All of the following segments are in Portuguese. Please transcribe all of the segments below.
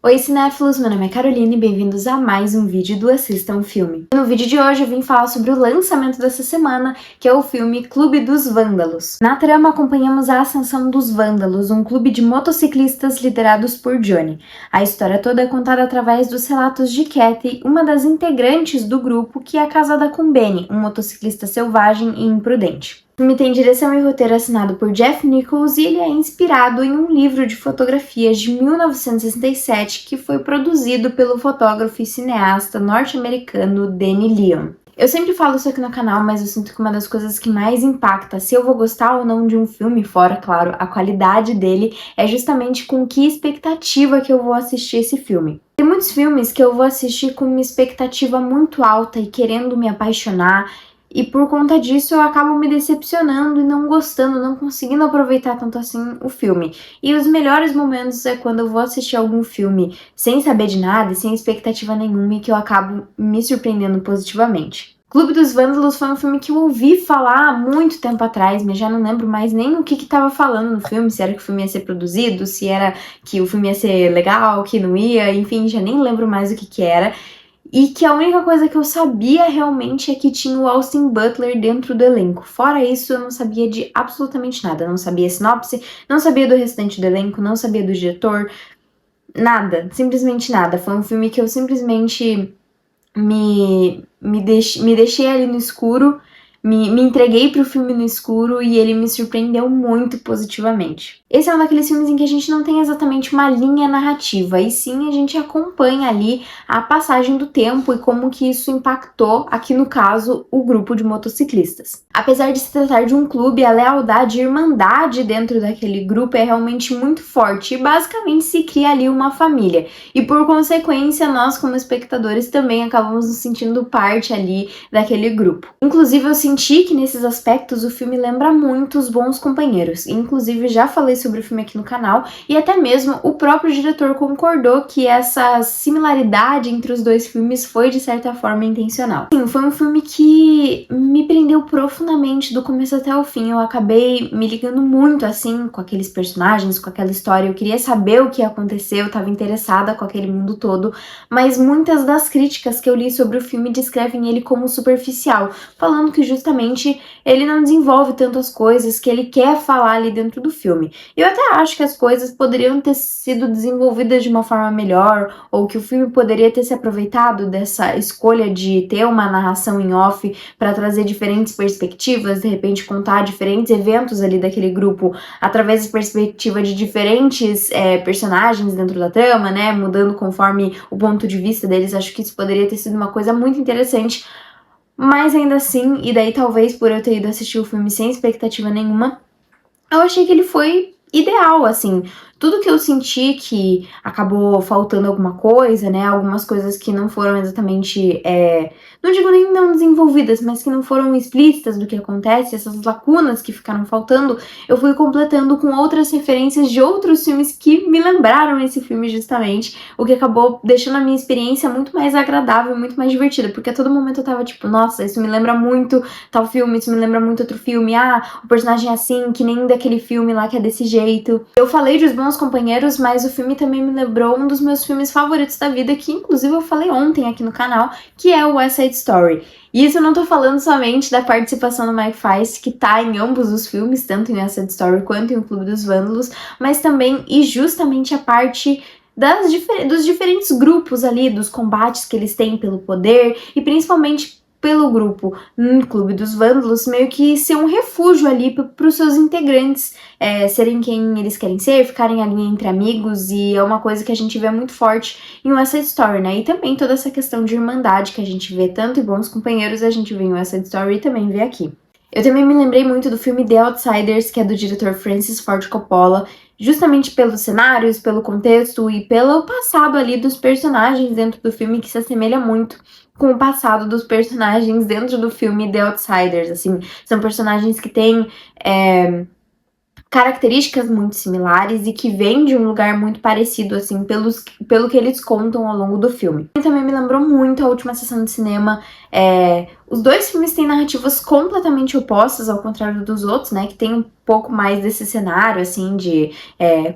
Oi cinéfilos, meu nome é Carolina e bem-vindos a mais um vídeo do Assista um Filme. No vídeo de hoje eu vim falar sobre o lançamento dessa semana, que é o filme Clube dos Vândalos. Na trama acompanhamos a ascensão dos Vândalos, um clube de motociclistas liderados por Johnny. A história toda é contada através dos relatos de Kathy, uma das integrantes do grupo que é casada com Benny, um motociclista selvagem e imprudente. O filme tem direção e roteiro assinado por Jeff Nichols e ele é inspirado em um livro de fotografias de 1967 que foi produzido pelo fotógrafo e cineasta norte-americano Danny Leon. Eu sempre falo isso aqui no canal, mas eu sinto que uma das coisas que mais impacta se eu vou gostar ou não de um filme, fora, claro, a qualidade dele, é justamente com que expectativa que eu vou assistir esse filme. Tem muitos filmes que eu vou assistir com uma expectativa muito alta e querendo me apaixonar, e por conta disso eu acabo me decepcionando e não gostando, não conseguindo aproveitar tanto assim o filme. E os melhores momentos é quando eu vou assistir algum filme sem saber de nada e sem expectativa nenhuma e que eu acabo me surpreendendo positivamente. Clube dos Vândalos foi um filme que eu ouvi falar há muito tempo atrás, mas já não lembro mais nem o que tava falando no filme, se era que o filme ia ser produzido, se era que o filme ia ser legal, que não ia, enfim, já nem lembro mais o que era. E que a única coisa que eu sabia realmente é que tinha o Austin Butler dentro do elenco. Fora isso, eu não sabia de absolutamente nada. Não sabia a sinopse, não sabia do restante do elenco, não sabia do diretor, nada, simplesmente nada. Foi um filme que eu simplesmente me deixei ali no escuro, me entreguei pro filme no escuro e ele me surpreendeu muito positivamente. Esse é um daqueles filmes em que a gente não tem exatamente uma linha narrativa, e sim a gente acompanha ali a passagem do tempo e como que isso impactou, aqui no caso, o grupo de motociclistas. Apesar de se tratar de um clube, a lealdade e a irmandade dentro daquele grupo é realmente muito forte e basicamente se cria ali uma família. E por consequência, nós como espectadores também acabamos nos sentindo parte ali daquele grupo. Inclusive, eu senti que nesses aspectos o filme lembra muito Os Bons Companheiros. Inclusive, já falei sobre o filme aqui no canal e até mesmo o próprio diretor concordou que essa similaridade entre os dois filmes foi de certa forma intencional. Sim, foi um filme que me prendeu profundamente do começo até o fim. Eu acabei me ligando muito assim com aqueles personagens, com aquela história. Eu queria saber o que ia acontecer, eu estava interessada com aquele mundo todo, mas muitas das críticas que eu li sobre o filme descrevem ele como superficial, falando que justamente ele não desenvolve tantas coisas que ele quer falar ali dentro do filme. Eu até acho que as coisas poderiam ter sido desenvolvidas de uma forma melhor, ou que o filme poderia ter se aproveitado dessa escolha de ter uma narração em off para trazer diferentes perspectivas, de repente contar diferentes eventos ali daquele grupo através da perspectiva de diferentes personagens dentro da trama, né, mudando conforme o ponto de vista deles. Acho que isso poderia ter sido uma coisa muito interessante, mas ainda assim, e daí talvez por eu ter ido assistir o filme sem expectativa nenhuma, eu achei que ele foi ideal, assim. Tudo que eu senti que acabou faltando alguma coisa, né, algumas coisas que não foram exatamente, não digo nem não desenvolvidas, mas que não foram explícitas do que acontece, essas lacunas que ficaram faltando, eu fui completando com outras referências de outros filmes que me lembraram esse filme justamente, o que acabou deixando a minha experiência muito mais agradável, muito mais divertida, porque a todo momento eu tava tipo, nossa, isso me lembra muito tal filme, isso me lembra muito outro filme, o personagem é assim, que nem daquele filme lá que é desse jeito. Eu falei de Os Bons Companheiros, mas o filme também me lembrou um dos meus filmes favoritos da vida, que inclusive eu falei ontem aqui no canal, que é o West Side Story. E isso eu não tô falando somente da participação do Mike Faist, que tá em ambos os filmes, tanto em West Side Story quanto em O Clube dos Vândalos, mas também e justamente a parte dos diferentes grupos ali, dos combates que eles têm pelo poder e principalmente pelo grupo no Clube dos Vândalos, meio que ser um refúgio ali para os seus integrantes serem quem eles querem ser, ficarem ali entre amigos, e é uma coisa que a gente vê muito forte em West Side Story, né? E também toda essa questão de irmandade que a gente vê tanto em Bons Companheiros, a gente vê em West Side Story e também vê aqui. Eu também me lembrei muito do filme The Outsiders, que é do diretor Francis Ford Coppola, justamente pelos cenários, pelo contexto e pelo passado ali dos personagens dentro do filme, que se assemelha muito com o passado dos personagens dentro do filme The Outsiders, assim, são personagens que têm características muito similares e que vêm de um lugar muito parecido, assim, pelo que eles contam ao longo do filme. E também me lembrou muito a última sessão de cinema, Os dois filmes têm narrativas completamente opostas, ao contrário dos outros, né, que tem um pouco mais desse cenário, assim, de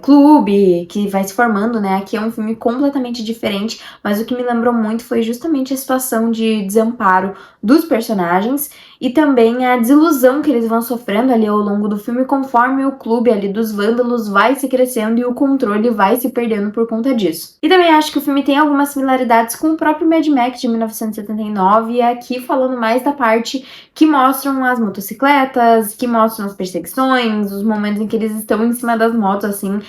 clube, que vai se formando, né, aqui é um filme completamente diferente, mas o que me lembrou muito foi justamente a situação de desamparo dos personagens e também a desilusão que eles vão sofrendo ali ao longo do filme, conforme o clube ali dos vândalos vai se crescendo e o controle vai se perdendo por conta disso. E também acho que o filme tem algumas similaridades com o próprio Mad Max de 1979, e aqui falando mais da parte que mostram as motocicletas, que mostram as perseguições, os momentos em que eles estão em cima das motos, assim,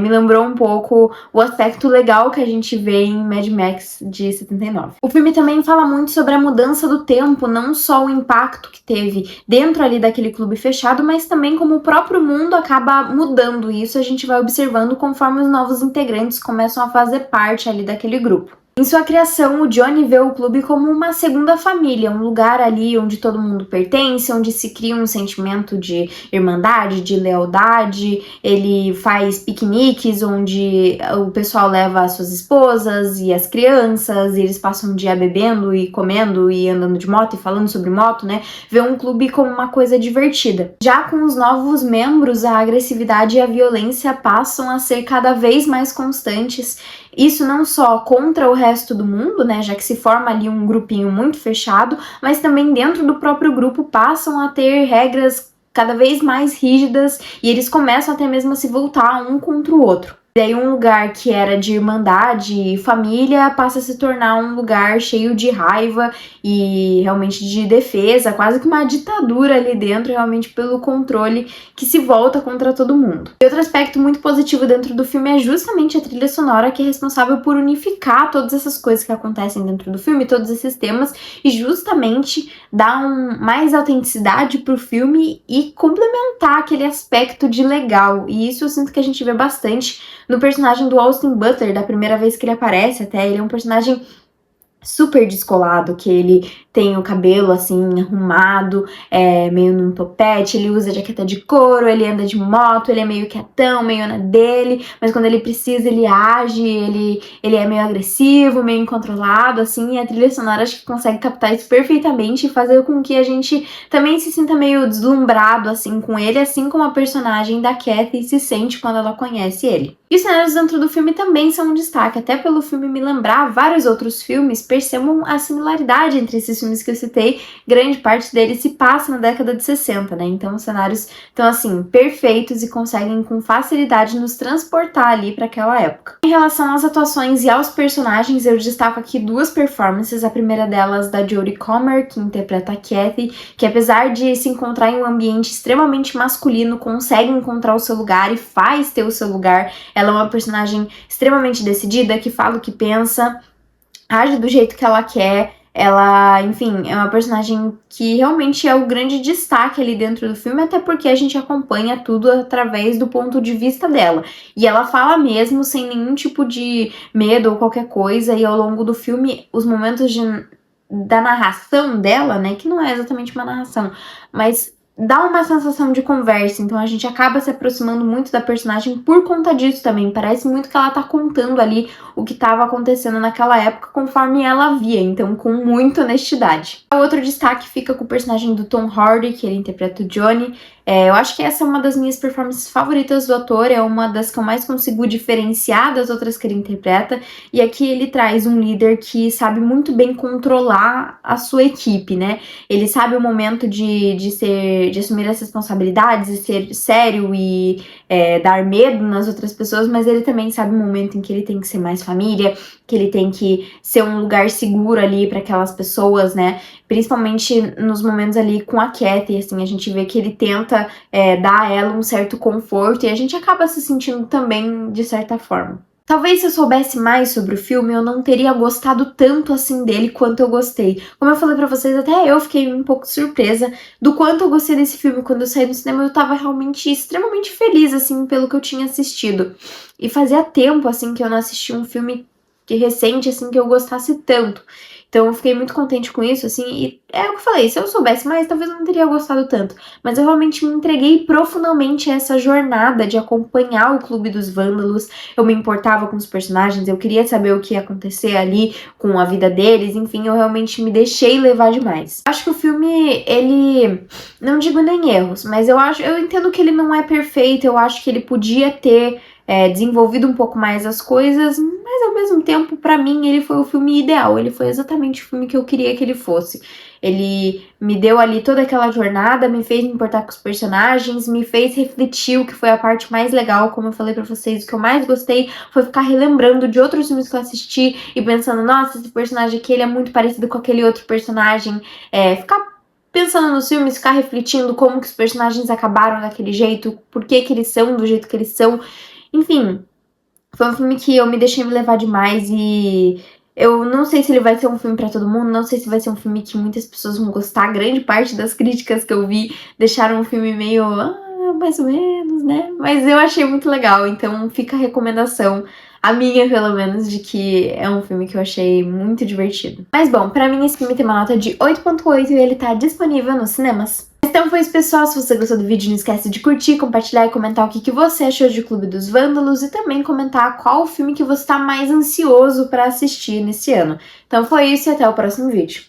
me lembrou um pouco o aspecto legal que a gente vê em Mad Max de 79. O filme também fala muito sobre a mudança do tempo, não só o impacto que teve dentro ali daquele clube fechado, mas também como o próprio mundo acaba mudando. E isso a gente vai observando conforme os novos integrantes começam a fazer parte ali daquele grupo. Em sua criação, o Johnny vê o clube como uma segunda família, um lugar ali onde todo mundo pertence, onde se cria um sentimento de irmandade, de lealdade. Ele faz piqueniques onde o pessoal leva as suas esposas e as crianças, e eles passam um dia bebendo e comendo e andando de moto e falando sobre moto, né? Vê um clube como uma coisa divertida. Já com os novos membros, a agressividade e a violência passam a ser cada vez mais constantes. Isso não só contra o resto do mundo, né, já que se forma ali um grupinho muito fechado, mas também dentro do próprio grupo passam a ter regras cada vez mais rígidas e eles começam até mesmo a se voltar um contra o outro. Daí um lugar que era de irmandade e família passa a se tornar um lugar cheio de raiva e realmente de defesa, quase que uma ditadura ali dentro, realmente pelo controle que se volta contra todo mundo. E outro aspecto muito positivo dentro do filme é justamente a trilha sonora, que é responsável por unificar todas essas coisas que acontecem dentro do filme, todos esses temas, e justamente dar mais autenticidade pro filme e complementar aquele aspecto de legal. E isso eu sinto que a gente vê bastante no personagem do Austin Butler, da primeira vez que ele aparece até. Ele é um personagem super descolado, que ele tem o cabelo assim arrumado, meio num topete, ele usa jaqueta de couro, ele anda de moto, ele é meio quietão, meio na dele, mas quando ele precisa ele age, ele é meio agressivo, meio incontrolado, assim, e a trilha sonora acho que consegue captar isso perfeitamente e fazer com que a gente também se sinta meio deslumbrado assim com ele, assim como a personagem da Kathy se sente quando ela conhece ele. E os cenários dentro do filme também são um destaque, até pelo filme me lembrar vários outros filmes, percebam a similaridade entre esses filmes que eu citei, grande parte deles se passa na década de 60, né? Então os cenários estão assim, perfeitos e conseguem com facilidade nos transportar ali para aquela época. Em relação às atuações e aos personagens, eu destaco aqui duas performances, a primeira delas da Jodie Comer, que interpreta a Kathy, que apesar de se encontrar em um ambiente extremamente masculino, consegue encontrar o seu lugar e faz ter o seu lugar. Ela é uma personagem extremamente decidida, que fala o que pensa, age do jeito que ela quer. Ela, enfim, é uma personagem que realmente é o grande destaque ali dentro do filme, até porque a gente acompanha tudo através do ponto de vista dela. E ela fala mesmo sem nenhum tipo de medo ou qualquer coisa, e ao longo do filme, os momentos da narração dela, né, que não é exatamente uma narração, mas dá uma sensação de conversa, então a gente acaba se aproximando muito da personagem por conta disso também. Parece muito que ela tá contando ali o que estava acontecendo naquela época conforme ela via, então com muita honestidade. O outro destaque fica com o personagem do Tom Hardy, que ele interpreta o Johnny. Eu acho que essa é uma das minhas performances favoritas do ator, é uma das que eu mais consigo diferenciar das outras que ele interpreta, e aqui ele traz um líder que sabe muito bem controlar a sua equipe, né? Ele sabe o momento de assumir as responsabilidades e ser sério e dar medo nas outras pessoas, mas ele também sabe o momento em que ele tem que ser mais família, que ele tem que ser um lugar seguro ali para aquelas pessoas, né? Principalmente nos momentos ali com a Kathy, assim, a gente vê que ele tenta dar a ela um certo conforto e a gente acaba se sentindo também de certa forma. Talvez se eu soubesse mais sobre o filme, eu não teria gostado tanto assim dele quanto eu gostei. Como eu falei pra vocês, até eu fiquei um pouco surpresa do quanto eu gostei desse filme. Quando eu saí do cinema, eu tava realmente extremamente feliz, assim, pelo que eu tinha assistido. E fazia tempo, assim, que eu não assistia um filme recente, assim, que eu gostasse tanto. Então eu fiquei muito contente com isso, assim, e é o que eu falei, se eu soubesse mais, talvez eu não teria gostado tanto. Mas eu realmente me entreguei profundamente a essa jornada de acompanhar o Clube dos Vândalos. Eu me importava com os personagens, eu queria saber o que ia acontecer ali com a vida deles, enfim, eu realmente me deixei levar demais. Acho que o filme, ele, não digo nem erros, mas eu entendo que ele não é perfeito, eu acho que ele podia ter desenvolvido um pouco mais as coisas, mas ao mesmo tempo, pra mim, ele foi o filme ideal, ele foi exatamente o filme que eu queria que ele fosse. Ele me deu ali toda aquela jornada, me fez me importar com os personagens, me fez refletir, o que foi a parte mais legal, como eu falei pra vocês, o que eu mais gostei foi ficar relembrando de outros filmes que eu assisti e pensando, nossa, esse personagem aqui, ele é muito parecido com aquele outro personagem, ficar pensando nos filmes, ficar refletindo como que os personagens acabaram daquele jeito, por que que eles são do jeito que eles são. Enfim, foi um filme que eu me deixei me levar demais e eu não sei se ele vai ser um filme pra todo mundo, não sei se vai ser um filme que muitas pessoas vão gostar. Grande parte das críticas que eu vi deixaram o filme meio, mais ou menos, né? Mas eu achei muito legal, então fica a recomendação, a minha pelo menos, de que é um filme que eu achei muito divertido. Mas bom, pra mim esse filme tem uma nota de 8.8 e ele tá disponível nos cinemas. Então foi isso, pessoal. Se você gostou do vídeo, não esquece de curtir, compartilhar e comentar o que você achou de Clube dos Vândalos e também comentar qual o filme que você está mais ansioso para assistir nesse ano. Então foi isso e até o próximo vídeo.